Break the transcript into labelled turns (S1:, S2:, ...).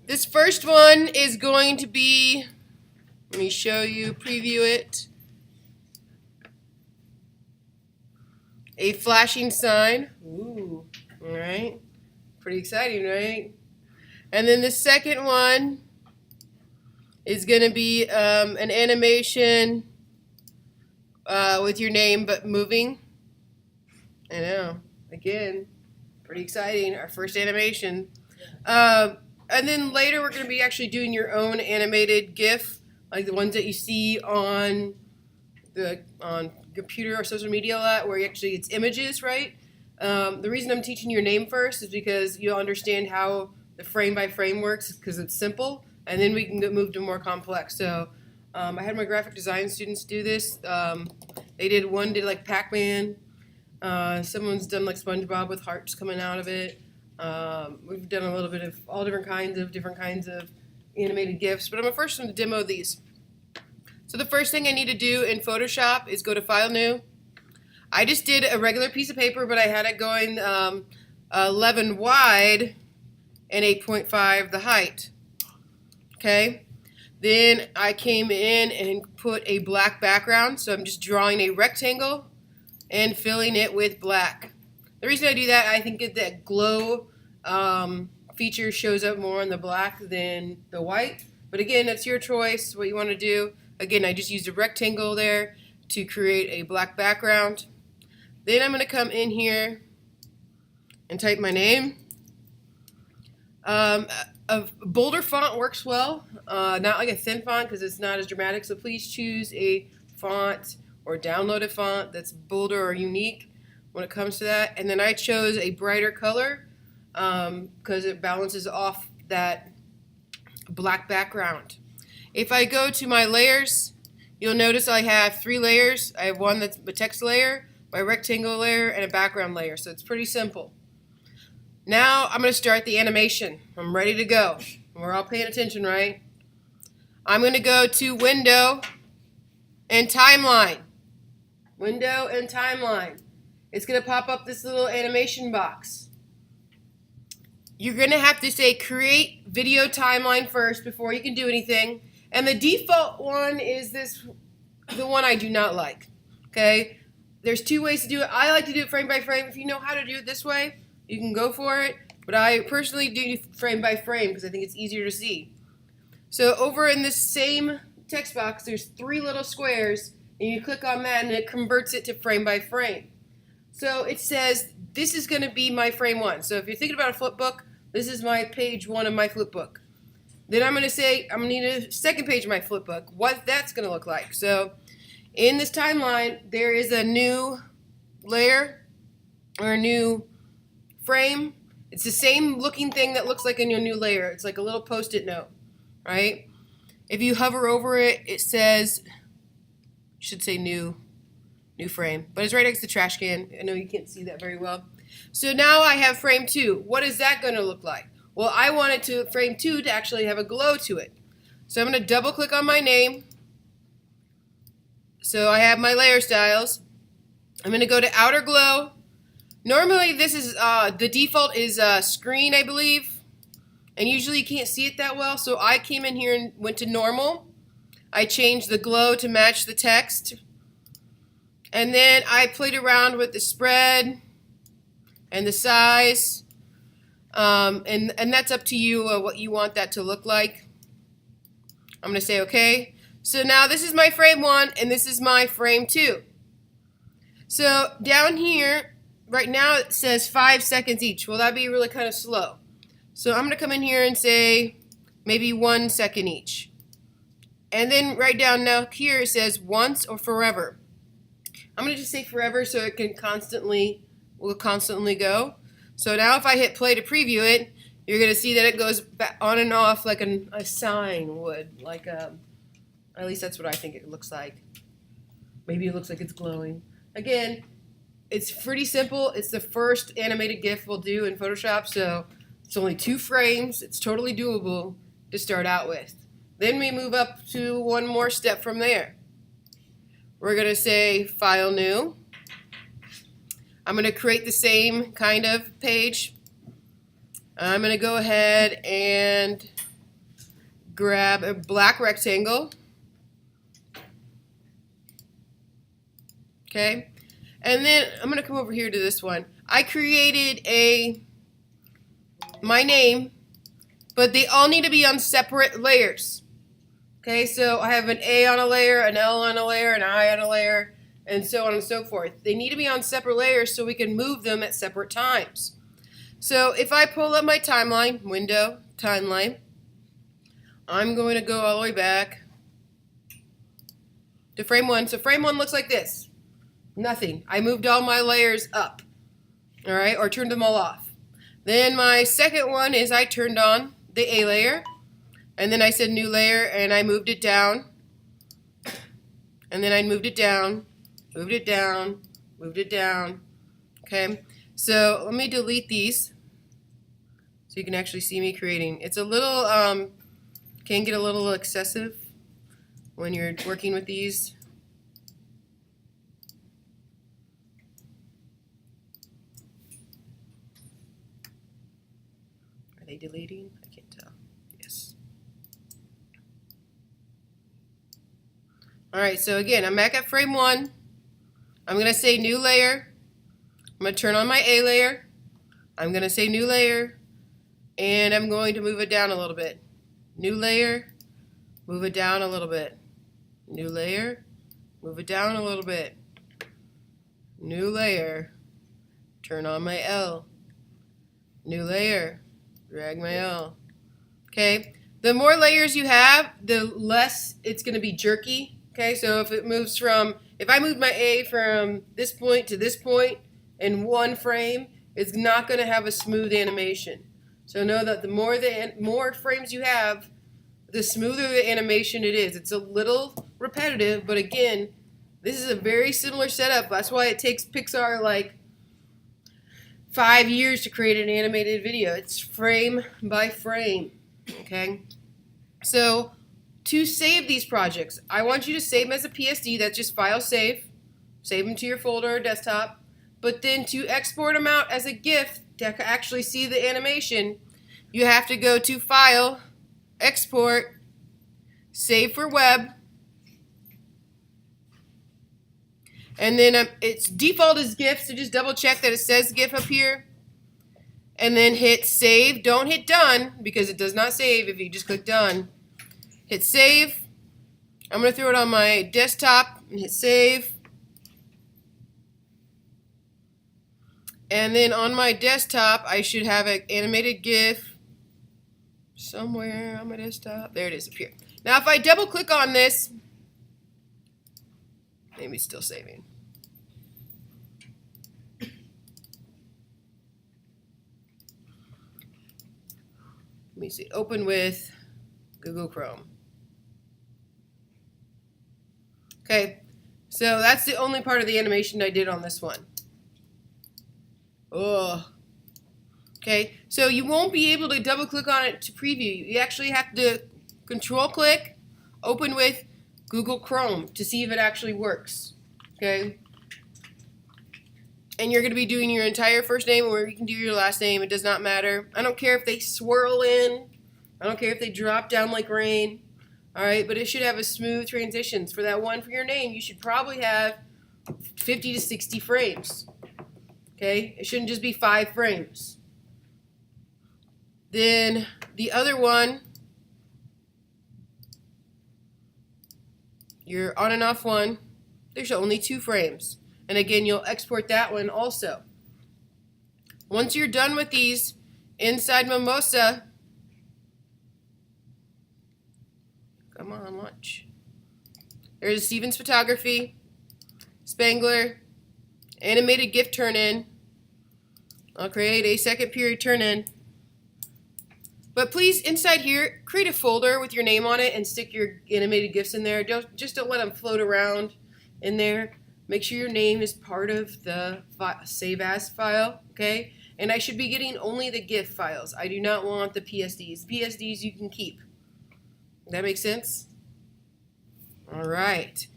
S1: This first one is going to be, let me show you, preview it. A flashing sign. Ooh, all right. Pretty exciting, right? And then the second one is going to be an animation with your name but moving. I know. Again, pretty exciting. Our first animation. And then later we're going to be actually doing your own animated GIF, like the ones that you see on computer or social media a lot, where actually it's images, right? The reason I'm teaching your name first is because you'll understand how the frame by frame works, because it's simple, and then we can move to more complex. So I had my graphic design students do this. They did like Pac-Man. Someone's done like SpongeBob with hearts coming out of it. We've done a little bit of all different kinds of animated GIFs, but I'm first going to demo these. So the first thing I need to do in Photoshop is go to File, New. I just did a regular piece of paper, but I had it going 11 wide and 8.5 the height. Okay. Then I came in and put a black background, so I'm just drawing a rectangle and filling it with black. The reason I do that, I think that glow feature shows up more on the black than the white. But again, that's your choice, what you want to do. Again, I just used a rectangle there to create a black background. Then I'm going to come in here and type my name. A bolder font works well, not like a thin font because it's not as dramatic. So please choose a font or download a font that's bolder or unique when it comes to that. And then I chose a brighter color because it balances off that black background. If I go to my layers, you'll notice I have 3 layers. I have one that's a text layer, my rectangle layer, and a background layer. So it's pretty simple. Now I'm going to start the animation. I'm ready to go. We're all paying attention, right? I'm going to go to Window and Timeline. Window and Timeline. It's going to pop up this little animation box. You're going to have to say Create Video Timeline first before you can do anything. And the default one is the one I do not like. Okay? There's 2 ways to do it. I like to do it frame by frame. If you know how to do it this way, you can go for it. But I personally do frame by frame because I think it's easier to see. So over in this same text box, there's 3 little squares. And you click on that and it converts it to frame by frame. So it says this is going to be my frame 1. So if you're thinking about a flip book, this is my page 1 of my flip book. Then I'm going to say I'm going to need a second page of my flip book, what that's going to look like. So in this timeline, there is a new layer or a new frame. It's the same looking thing that looks like in your new layer. It's like a little post-it note, right? If you hover over it, it says, should say new frame, but it's right next to the trash can. I know you can't see that very well. So now I have frame 2. What is that going to look like? Well, I wanted to frame 2 to actually have a glow to it. So I'm going to double click on my name. So I have my layer styles. I'm going to go to outer glow. Normally this is the default is screen, I believe, and usually you can't see it that well. So I came in here and went to normal. I changed the glow to match the text. And then I played around with the spread and the size. And that's up to you what you want that to look like. I'm going to say OK. So now this is my frame 1 and this is my frame 2. So down here, right now it says 5 seconds each. Well, that'd be really kind of slow. So I'm going to come in here and say maybe 1 second each. And then right down now here it says once or forever. I'm going to just say forever so it will constantly go. So now if I hit play to preview it, you're going to see that it goes back on and off like a sign would. Like at least that's what I think it looks like. Maybe it looks like it's glowing. Again, it's pretty simple. It's the first animated GIF we'll do in Photoshop, so it's only 2 frames. It's totally doable to start out with. Then we move up to one more step from there. We're going to say File, New. I'm going to create the same kind of page. I'm going to go ahead and grab a black rectangle. Okay, and then I'm going to come over here to this one. I created my name, but they all need to be on separate layers. Okay, so I have an A on a layer, an L on a layer, an I on a layer, and so on and so forth. They need to be on separate layers so we can move them at separate times. So if I pull up my timeline, window, timeline, I'm going to go all the way back to frame 1. So frame 1 looks like this. Nothing. I moved all my layers up, all right, or turned them all off. Then my second one is I turned on the A layer, and then I said new layer, and I moved it down, and then I moved it down, moved it down, moved it down. Okay, so let me delete these so you can actually see me creating. It's a little, can get a little excessive when you're working with these. Are they deleting? I can't tell. Yes. Alright, so again, I'm back at frame 1. I'm going to say new layer. I'm going to turn on my A layer. I'm going to say new layer. And I'm going to move it down a little bit. New layer. Move it down a little bit. New layer. Move it down a little bit. New layer. Turn on my L. New layer. Drag my L. Okay, the more layers you have, the less it's going to be jerky. Okay, so if I move my A from this point to this point in one frame, it's not going to have a smooth animation. So know that the more frames you have, the smoother the animation it is. It's a little repetitive, but again, this is a very similar setup. That's why it takes Pixar like 5 years to create an animated video. It's frame by frame. Okay, so to save these projects, I want you to save them as a PSD. That's just file save. Save them to your folder or desktop. But then to export them out as a GIF to actually see the animation, you have to go to File, Export, Save for Web, and then its default is GIF, so just double check that it says GIF up here. And then hit Save. Don't hit Done because it does not save if you just click Done. Hit Save. I'm going to throw it on my desktop and hit Save. And then on my desktop, I should have an animated GIF somewhere on my desktop. There it is up here. Now if I double click on this, maybe it's still saving. Let me see. Open with Google Chrome. Okay, so that's the only part of the animation I did on this one. Oh. Okay, so you won't be able to double click on it to preview. You actually have to control click, open with Google Chrome to see if it actually works. Okay, and you're going to be doing your entire first name, or you can do your last name. It does not matter. I don't care if they swirl in. I don't care if they drop down like rain. All right, but it should have a smooth transitions. For that one for your name, you should probably have 50 to 60 frames. Okay, it shouldn't just be 5 frames. Then the other one, your on and off one, there's only 2 frames. And again, you'll export that one also. Once you're done with these, inside Mimosa, come on, watch. There's Steven's Photography, Spangler, animated GIF turn-in. I'll create a second period turn-in. But please, inside here, create a folder with your name on it and stick your animated GIFs in there. Just don't let them float around in there. Make sure your name is part of the save as file, okay? And I should be getting only the GIF files. I do not want the PSDs. PSDs you can keep. That makes sense? All right.